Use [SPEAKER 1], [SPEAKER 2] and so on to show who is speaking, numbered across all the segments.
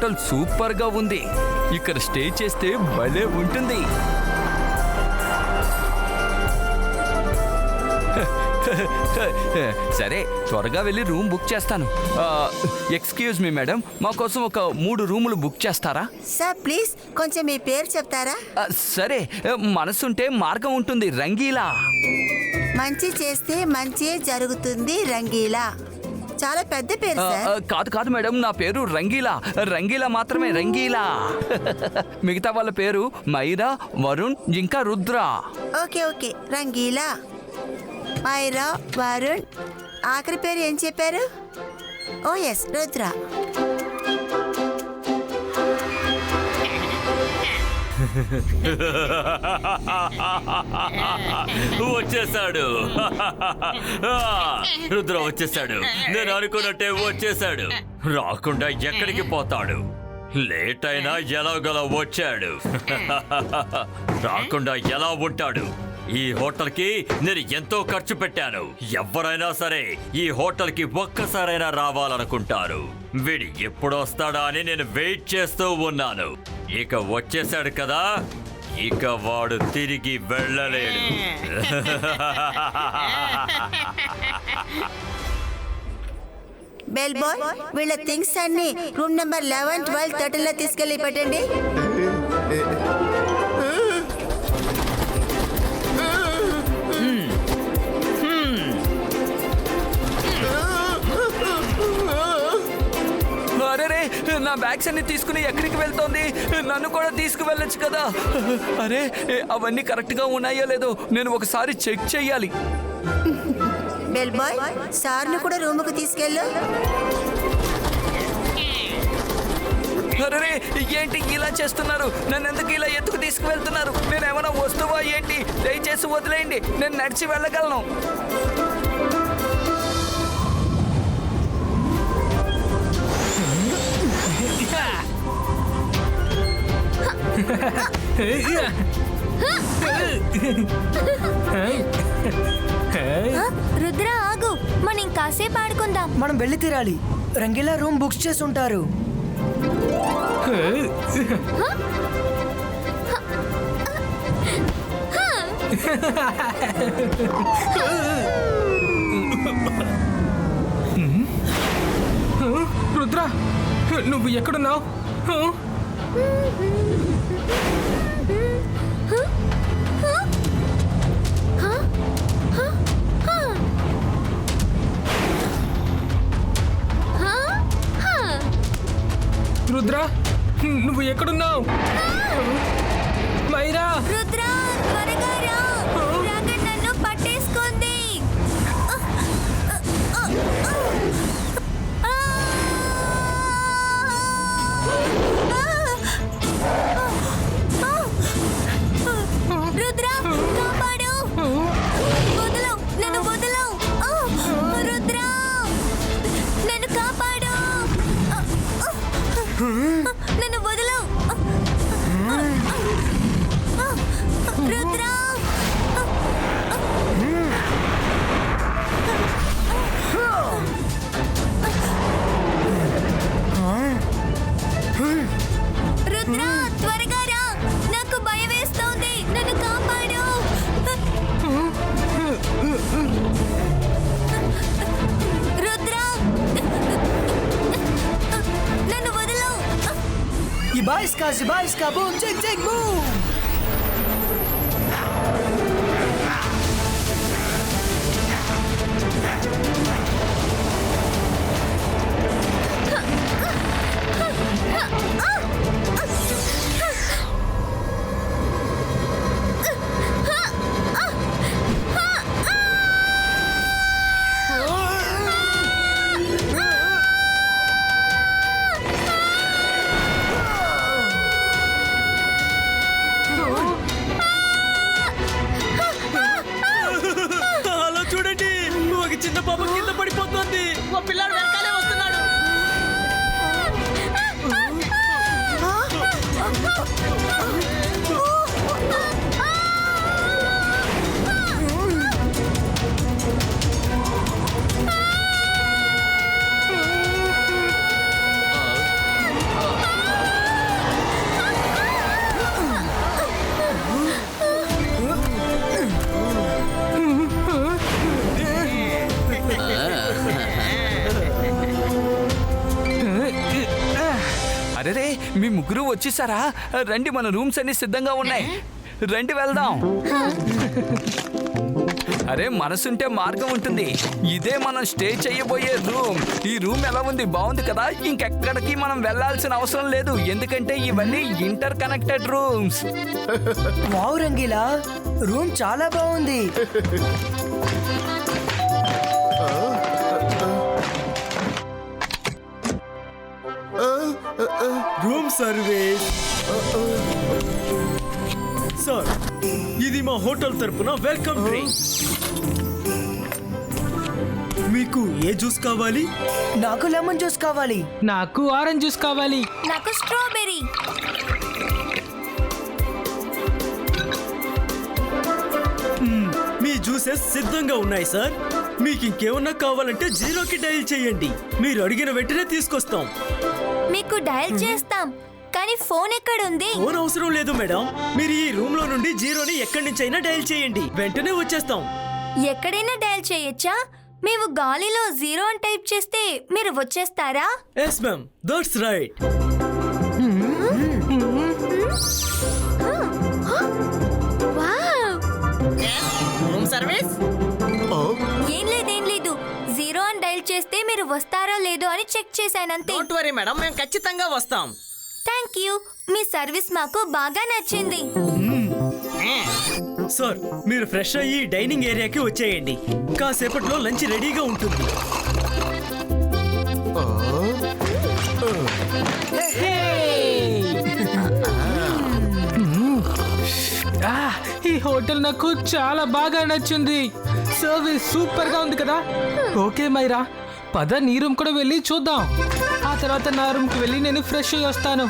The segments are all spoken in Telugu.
[SPEAKER 1] హోటల్ సూపర్ గా ఉంది. ఇక్కడ స్టే చేస్తే భలే ఉంటుంది. సరే, త్వరగా వెళ్ళి రూమ్ బుక్ చేస్తాను. ఎక్స్క్యూజ్ మీ మేడం, మా కోసం ఒక 3 రూములు బుక్ చేస్తారా?
[SPEAKER 2] సార్ ప్లీజ్ కొంచెం మీ పేరు చెప్తారా?
[SPEAKER 1] సరే, మనసుంటే మార్గం ఉంటుంది. రంగీలా.
[SPEAKER 2] మంచి చేస్తే మంచి జరుగుతుంది రంగీలా. చాలా పెద్ద పేరు సార్.
[SPEAKER 1] కాదు మేడం, నా పేరు రంగీలా. రంగీలా మాత్రమే, రంగీలా. మిగతా వాళ్ళ పేరు మైరా, వరుణ్, ఇంకా రుద్ర.
[SPEAKER 2] ఓకే రంగీలా, మైరా, వరుణ్. ఆఖరి పేరు ఏం చెప్పారు? ఓ ఎస్, రుద్ర.
[SPEAKER 3] వచ్చేసాడు. రుద్ర వచ్చేసాడు. నేను అనుకున్నట్టే వచ్చేసాడు. రాకుండా ఎక్కడికి పోతాడు? లేట్ అయినా ఎలాగలా వచ్చాడు. రాకుండా ఎలా ఉంటాడు? ఈ హోటల్కి నేను ఎంతో ఖర్చు పెట్టాను. ఎవరైనా సరే ఈ హోటల్కి ఒక్కసారైనా రావాలనుకుంటారు. వీడు ఎప్పుడు వస్తాడా అని నేను వెయిట్ చేస్తూ ఉన్నాను. ఇక వచ్చేసాడు కదా, ఇక వాడు తిరిగి వెళ్ళలేడు.
[SPEAKER 2] బెల్ బాయ్, వీళ్ళ థింగ్స్ అన్ని రూమ్ నెంబర్ 11, 12, 13లో తీసుకెళ్ళి పెట్టండి.
[SPEAKER 1] అరే, నా బ్యాగ్స్ అన్ని తీసుకుని ఎక్కడికి వెళ్తోంది? నన్ను కూడా తీసుకువెళ్ళొచ్చు కదా. అరే, అవన్నీ కరెక్ట్ గా ఉన్నాయో లేదో నేను ఒకసారి చెక్ చెయ్యాలి.
[SPEAKER 2] బెల్ బాయ్, సార్ను కూడా రూముకు తీసుకెళ్ళు.
[SPEAKER 1] అరే, ఏంటి ఇలా చేస్తున్నారు? నన్ను ఎందుకు ఇలా ఎత్తుకు తీసుకువెళ్తున్నారు? నేను ఏమైనా వస్తువా ఏంటి? దయచేసి వదిలేయండి, నేను నడిచి వెళ్ళగలను.
[SPEAKER 4] రుద్ర ఆగు, మనం కాసేపు ఆడుకుందాం.
[SPEAKER 5] మనం వెళ్ళి తీరాలి. రంగీలా రూమ్ బుక్ చేసి ఉంటారు.
[SPEAKER 6] రుద్ర, నువ్వు ఎక్కడున్నావు? రుద్ర, నువ్వు ఎక్కడున్నావు? మైరా,
[SPEAKER 4] రుద్ర త్వరగా రా, డ్రాగన్ నన్ను పట్టేసుకుంది. రుద్ర కాపాడు, వదలు, నన్ను వదలు. రుద్ర నన్ను కాపాడు, నన్ను వదలు. రుద్ర రుద్ర త్వరగా రా, నాకు భయం వేస్తోంది, నన్ను కాపాడు. రుద్ర నన్ను వదలు.
[SPEAKER 5] Ibaiska, boom, jig, jig, boom!
[SPEAKER 1] అరే మీ ముగ్గురు వచ్చేసారా? రండి, మన రూమ్స్ అన్ని సిద్ధంగా ఉన్నాయి. రండి వెళ్దాం. అరే మనసుంటే మార్గం ఉంటుంది. ఇదే మనం స్టే చేయబోయే రూమ్. ఈ రూమ్ ఎలా ఉంది? బాగుంది కదా? ఇంకెక్కడికి మనం వెళ్ళాల్సిన అవసరం లేదు, ఎందుకంటే ఇవన్నీ inter connected rooms.
[SPEAKER 5] Wow Rangeela, room చాలా బాగుంది.
[SPEAKER 7] Room service. సార్, ఇది మా హోటల్ తరపున వెల్కమ్ డ్రింక్. మీకు ఏ జ్యూస్ కావాలి?
[SPEAKER 5] నాకు లెమన్ జ్యూస్ కావాలి.
[SPEAKER 6] నాకు ఆరెంజ్ జ్యూస్ కావాలి.
[SPEAKER 4] నాకు స్ట్రాబెర్రీ.
[SPEAKER 7] మీ జ్యూసెస్ సిద్ధంగా ఉన్నాయి సార్. మీకు ఇంకేమన్నా కావాలంటే జీరోకి డయల్ చేయండి. మీరు అడిగిన వెంటనే తీసుకొస్తాం.
[SPEAKER 4] మీకు డయల్ చేస్తాం, కానీ ఫోన్ ఎక్కడుంది?
[SPEAKER 7] ఫోన్ అవసరం లేదు మేడం. మీరు ఈ రూమ్ లో నుండి జీరోని ఎక్కడి నుంచి అయినా డయల్ చేయండి, వెంటనే వచ్చేస్తాం.
[SPEAKER 4] ఎక్కడైనా డయల్ చేయొచ్చా? మేము గాలిలో 0 అని టైప్ చేస్తే మీరు వచ్చేస్తారా?
[SPEAKER 7] Yes ma'am, that's right.
[SPEAKER 8] Room service.
[SPEAKER 4] ఏం లేదు 0 అని డయల్ చేస్తే మీరు వస్తారో లేదో అని చెక్ చేశానంతే.
[SPEAKER 8] డోంట్ వరీ మేడం, మేము ఖచ్చితంగా వస్తాం.
[SPEAKER 4] థ్యాంక్ యూ, మీ సర్వీస్ మాకు బాగా నచ్చింది.
[SPEAKER 7] సార్, మీరు ఫ్రెష్ అయ్యి డైనింగ్ ఏరియాకి వచ్చేయండి. కాసేపట్లో లంచ్ రెడీగా ఉంటుంది.
[SPEAKER 6] ఈ హోటల్ నాకు చాలా బాగా నచ్చింది. సర్వీస్ సూపర్ గా ఉంది కదా. ఓకే మైరా, పద నీ రూమ్ కూడా వెళ్ళి చూద్దాం. ఆ తర్వాత నా రూమ్ కి వెళ్ళి నేను ఫ్రెష్ అయ్యి వస్తాను.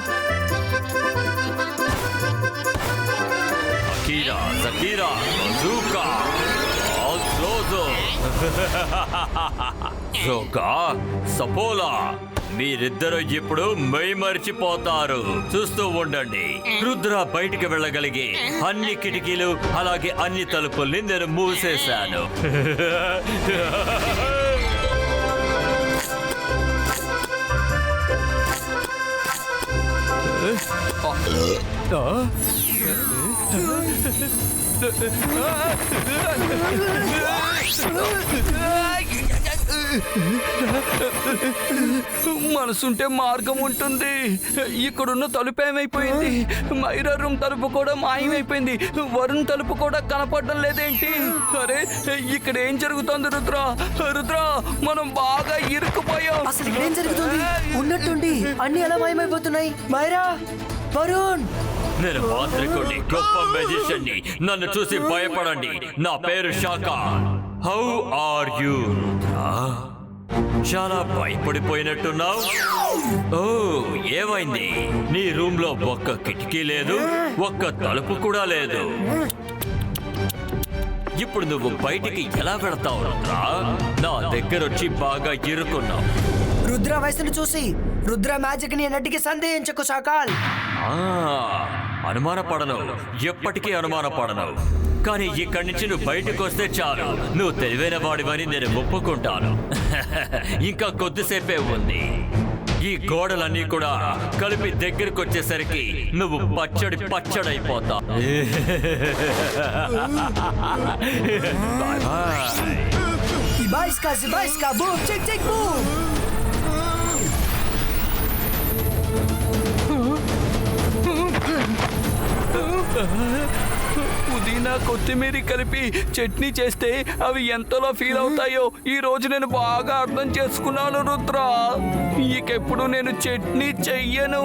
[SPEAKER 3] అకీరా, జకీరా, జూకా, ఆల్ట్రోజో, జోకా, సపోలా, మీరిద్దరూ ఇప్పుడు మై మర్చిపోతారు. చూస్తూ ఉండండి. రుద్ర బయటికి వెళ్ళగలిగే అన్ని కిటికీలు అలాగే అన్ని తలుపుల్ని నేను మూసేశాను.
[SPEAKER 1] మనసుంటే మార్గం ఉంటుంది. ఇక్కడున్న తలుపు ఏమైపోయింది? మైరా రూమ్ తలుపు కూడా మాయమైపోయింది. వరుణ్ తలుపు కూడా కనపడడం లేదేంటి? అరే ఇక్కడ ఏం జరుగుతుంది? రుద్ర, రుద్ర, మనం బాగా ఇరుక్కుపోయాం.
[SPEAKER 5] అసలు ఇక్కడేం జరుగుతుంది? ఉన్నట్టుండి అన్ని ఎలా మాయమైపోతున్నాయి. మైరా, వరుణ్,
[SPEAKER 3] నేను మాంత్రికుడిని, గొప్ప మెజిషియన్ని. నన్ను చూసి భయపడండి. నా పేరు శాకా. How are you? చాలా భయపడిపోయినట్టున్నావు. ఓ, ఏమైంది? నీ రూమ్ లో ఒక్క కిటికీ లేదు, ఒక్క తలుపు కూడా లేదు. ఇప్పుడు నువ్వు బయటికి ఎలా వెళతావు రుద్రా? నా దగ్గరొచ్చి బాగా ఇరుకున్నావు.
[SPEAKER 5] రుద్ర వయసును చూసి రుద్ర మ్యాజిక్ ని ఎన్నటికి సందేహించకు శాకాల్.
[SPEAKER 3] అనుమానపడను, ఎప్పటికీ అనుమానపడను. కానీ ఇక్కడి నుంచి నువ్వు బయటకు వస్తే చాలు. నువ్వు తెలివైన వాడివని నేను ఒప్పుకుంటాను. ఇంకా కొద్దిసేపే ఉంది. ఈ గోడలన్నీ కూడా కలిపి దగ్గరకు వచ్చేసరికి నువ్వు పచ్చడైపోతావు.
[SPEAKER 5] Ibaiska, boom, check, boom.
[SPEAKER 1] పుదీనా కొత్తిమీర కలిపి చట్నీ చేస్తే అవి ఎంతలో ఫీల్ అవుతాయో ఈ రోజు నేను బాగా అర్థం చేసుకున్నాను రుద్ర. ఇకెప్పుడు నేను చట్నీ చెయ్యను.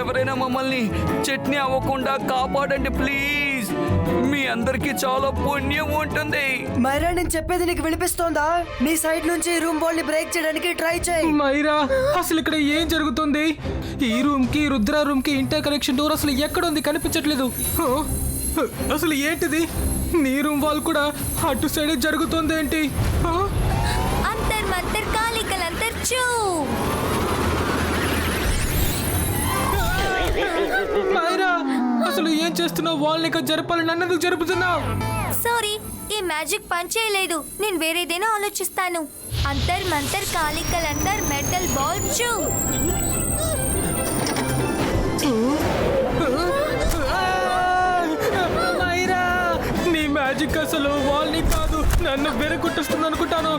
[SPEAKER 1] ఎవరైనా మమ్మల్ని చట్నీ అవ్వకుండా కాపాడండి ప్లీజ్. మీ అందరికి చాలా పుణ్యం ఉంటుంది.
[SPEAKER 5] మైరా, నేను చెప్పేది నీకు వినిపిస్తోందా? నీ సైడ్ నుంచి రూమ్ బోల్డ్ ని బ్రేక్ చేయడానికి ట్రై చేయి.
[SPEAKER 6] మైరా, అసలు ఇక్కడ ఏం జరుగుతుంది? ఈ రూమ్ కి రుద్ర రూమ్ కి ఇంటర్ కనెక్షన్ డోర్ అసలు ఎక్కడ ఉంది? కనిపించట్లేదు. అసలు ఏంటిది? నీ రూమ్ వాల్ కూడా అటు సైడ్ జరుగుతుంది ఏంటి?
[SPEAKER 4] అంతర్ మంతర్ కాలికలంతర్ చూ.
[SPEAKER 6] మైరా, అసలు ఏం చేస్తున్నావు? వాల్ ఇంకా జరపాలని నన్నెందుకు జరుపుతున్నావు?
[SPEAKER 4] సారీ, ఈ మ్యాజిక్ పని చేయలేదు. నేను వేరేదైనా ఆలోచిస్తాను. అంతర్ మంతర్ కాలికలంతర్ మెటల్ బాల్ చూ.
[SPEAKER 6] అసలు వాళ్ళని కాదు నన్ను బెరగొట్టేస్తుంది అనుకుంటాను.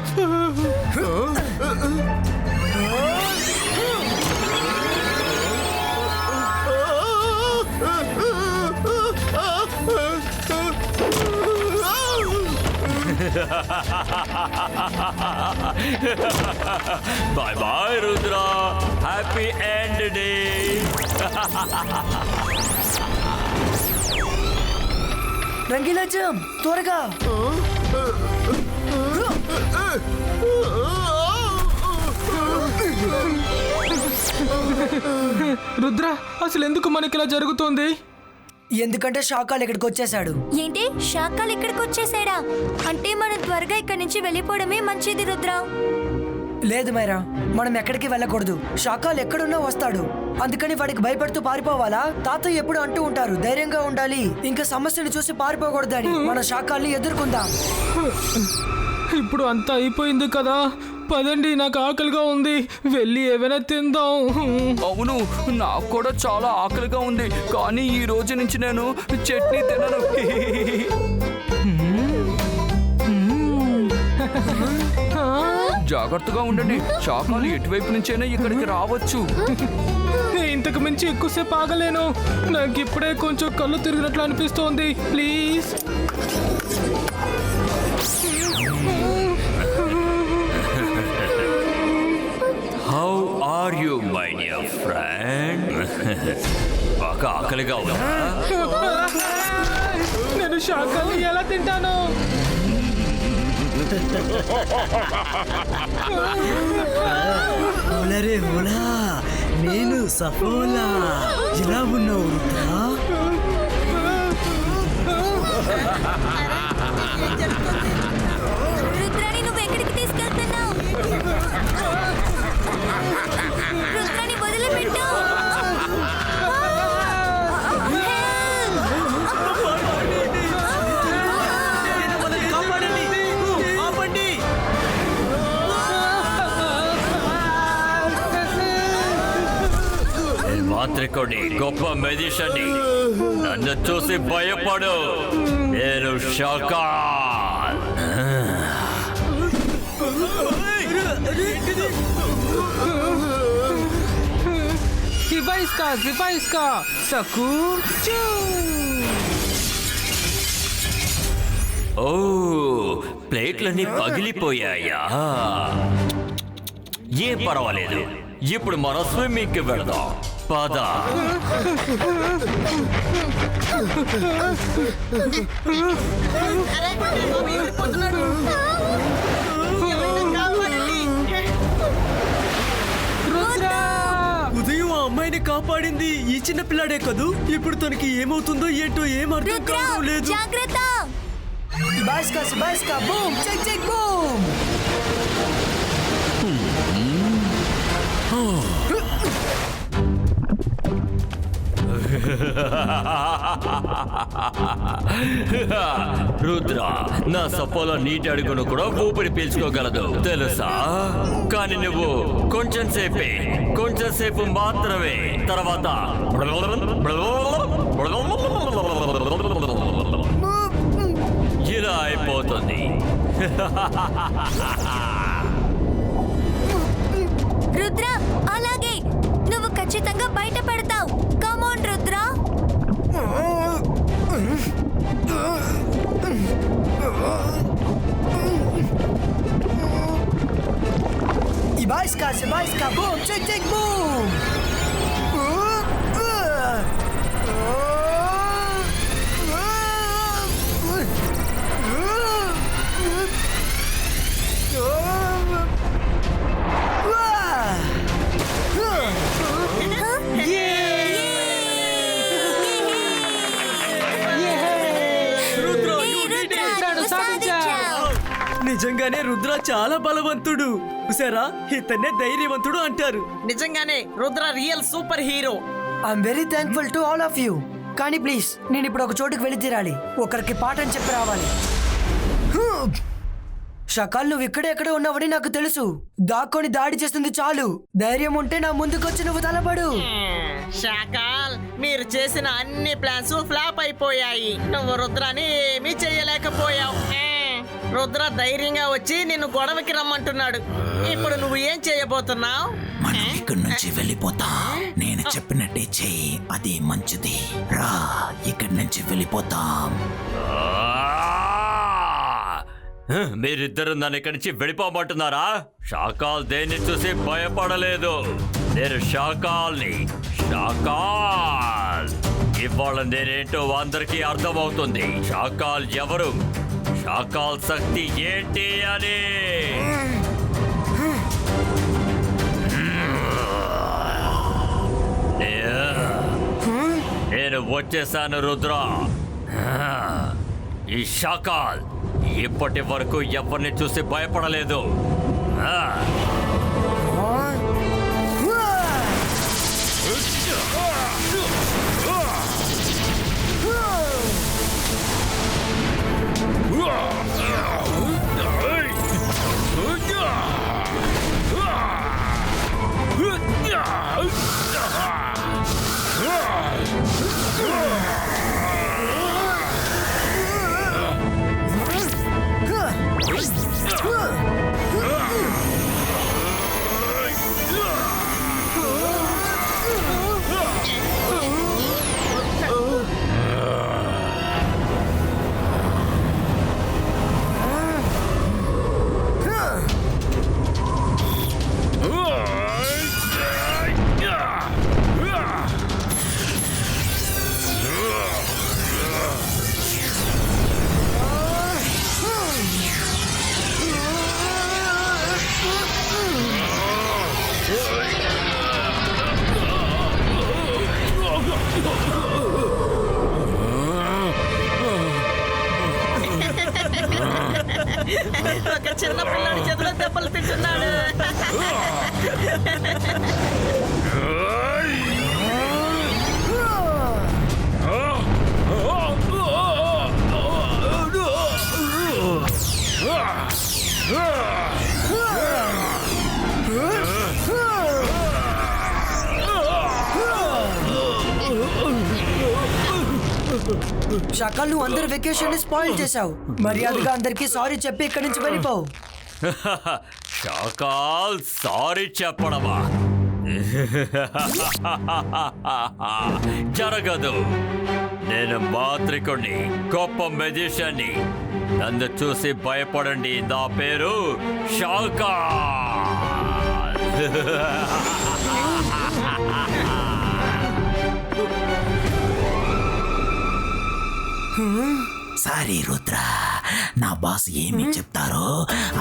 [SPEAKER 3] Bye bye Rudra, happy end day.
[SPEAKER 5] Rangeela jump త్వరగా.
[SPEAKER 6] రుద్ర అసలు ఎందుకు మనకి ఇలా జరుగుతోంది?
[SPEAKER 5] ఎందుకంటే షాకాల్ ఇక్కడికి వచ్చేసాడు.
[SPEAKER 4] ఏంటి శాఖలు ఇక్కడికి వచ్చేసాడా? అంటే మనం త్వరగా ఇక్కడి నుంచి వెళ్ళిపోవడమే మంచిది రుద్ర.
[SPEAKER 5] లేదు మైరా, మనం ఎక్కడికి వెళ్ళకూడదు. షాకాల్ ఎక్కడున్నా వస్తాడు. అందుకని వాడికి భయపడుతూ పారిపోవాలా? తాతయ్య ఎప్పుడు అంటూ ఉంటారు ధైర్యంగా ఉండాలి, ఇంకా సమస్యను చూసి పారిపోకూడదని. మన షాకాల్ని ఎదుర్కొందాం.
[SPEAKER 6] ఇప్పుడు అంతా అయిపోయింది కదా, పదండి, నాకు ఆకలిగా ఉంది, వెళ్ళి ఏమైనా తిందాం.
[SPEAKER 1] అవును, నాకు కూడా చాలా ఆకలిగా ఉంది, కానీ ఈ రోజు నుంచి నేను చట్నీ తినను. జాగ్రత్తగా ఉండండి, శాకాలు ఎటువైపు నుంచైనా ఇక్కడికి రావచ్చు.
[SPEAKER 6] ఇంతకు మించి ఎక్కువసేపు ఆగలేను, నాకు ఇప్పుడే కొంచెం కళ్ళు తిరిగినట్లు అనిపిస్తోంది. Please.
[SPEAKER 3] How are you my dear friend? బాగా ఆకలిగా ఉందా?
[SPEAKER 6] నేను శాకాలు ఎలా తింటాను?
[SPEAKER 7] ఓలరే ఓలా, నేను సఫోలా. ఎలా ఉన్నావు రుద్ర?
[SPEAKER 4] రుద్రాని నువ్వు ఎక్కడికి తీసుకెళ్తున్నావు? రుద్రాని వదిలిపెట్టు.
[SPEAKER 7] ఆపండి.
[SPEAKER 3] మాంత్రికుడి గొప్ప మెజిషియన్ని, నన్ను చూసి భయపడు. నేను షాకాల్.
[SPEAKER 6] జిబాయిస్కా సకూర్ చూ.
[SPEAKER 3] ఓ, ప్లేట్లన్నీ పగిలిపోయాయా? ఏం పర్వాలేదు, ఇప్పుడు మనం స్విమ్మింగ్కి వెళదాం. పద.
[SPEAKER 7] ఉదయం ఆ అమ్మాయిని కాపాడింది ఈ చిన్న పిల్లాడే కదూ. ఇప్పుడు తనకి ఏమవుతుందో ఏంటో ఏం అర్థం
[SPEAKER 4] రుద్ర
[SPEAKER 7] కావడం లేదు.
[SPEAKER 4] జాగ్రత్త.
[SPEAKER 5] బాస్కా boom check check boom.
[SPEAKER 3] Rudra, నా సపోలో నీటి అడుగును కూడా ఊపిరి పీల్చుకోగలదు తెలుసా? కానీ నువ్వు కొంచెం సేపు మాత్రమే, తర్వాత ఇలా అయిపోతుంది.
[SPEAKER 4] రుద్ర అలాగే, నువ్వు ఖచ్చితంగా బయటపడతావు. కమాన్ Rudra.
[SPEAKER 5] Baska, boom, check, boom!
[SPEAKER 7] నిజంగానే రుద్ర చాలా బలవంతుడు. చూసారా, ఇతన్నే ధైర్యవంతుడు అంటారు.
[SPEAKER 8] నిజంగానే Rudra real super hero.
[SPEAKER 5] I'm very thankful to all of you. కానీ ప్లీజ్, నేను ఇప్పుడు ఒక చోటుకి వెళ్ళి తీరాలి. ఒకరికి పాఠం చెప్పి రావాలి. షకాల్, నువ్వు ఇక్కడే ఉన్నావని నాకు తెలుసు. దాక్కొని దాడి చేస్తుంది చాలు. ధైర్యం ఉంటే నా ముందుకొచ్చి నువ్వు తలపడు.
[SPEAKER 8] షాకాల్, మీ మీరు చేసిన అన్ని ప్లాన్స్ ఫ్లాప్ అయిపోయాయి. నువ్వు రుద్రాని ఏమీ చేయలేకపోయావు. రుద్ర ధైర్యంగా వచ్చి నిన్ను గొడవకి రమ్మంటున్నాడు. ఇప్పుడు నువ్వు ఏం చేయబోతున్నావు?
[SPEAKER 9] మనం ఇక్కడి నుంచి వెళ్ళిపోతాం. నేను చెప్పినట్టే చెయ్యి, అది మంచిది. రా, ఇక్కడి నుంచి వెళ్ళిపోతాం.
[SPEAKER 3] మీరిద్దరు నన్ను ఇక్కడి నుంచి వెళ్ళిపోమంటున్నారా? షాకాల్ దేన్ని చూసి భయపడలేదు. నేను షాకాల్ని. షాకాల్ ఇవాళ నేనేంటో అందరికీ అర్థమవుతుంది. షాకాల్ ఎవరు, షాకాల్ శక్తి ఏంటి అని. నేను వచ్చేసాను రుద్ర. ఈ షాకాల్ ఇప్పటి వరకు ఎవరిని చూసి భయపడలేదు.
[SPEAKER 8] ఒక చిన్న పిల్లాడి చేతిలో దెబ్బలు తింటున్నాడు.
[SPEAKER 5] షాకాల్, నువ్వు అందరి వెకేషన్ ని స్పాయిల్ చేశావు. మర్యాదగా అందరికి సారీ చెప్పి ఇక్కడి నుంచి వెళ్ళిపోవు.
[SPEAKER 3] షాకాల్ సారీ చెప్పడమా? జరగదు. నేను మాంత్రికుణ్ణి, గొప్ప మెజిషియన్ని. నన్ను చూసి భయపడండి. నా పేరు షాకాల్.
[SPEAKER 9] సారీ రుద్ర, నా బాస్ ఏమి చెప్తారో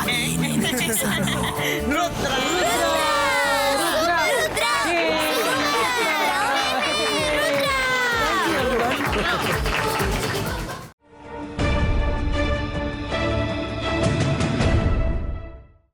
[SPEAKER 9] అది నేను చేశాను.
[SPEAKER 8] రుద్ర
[SPEAKER 4] రుద్ర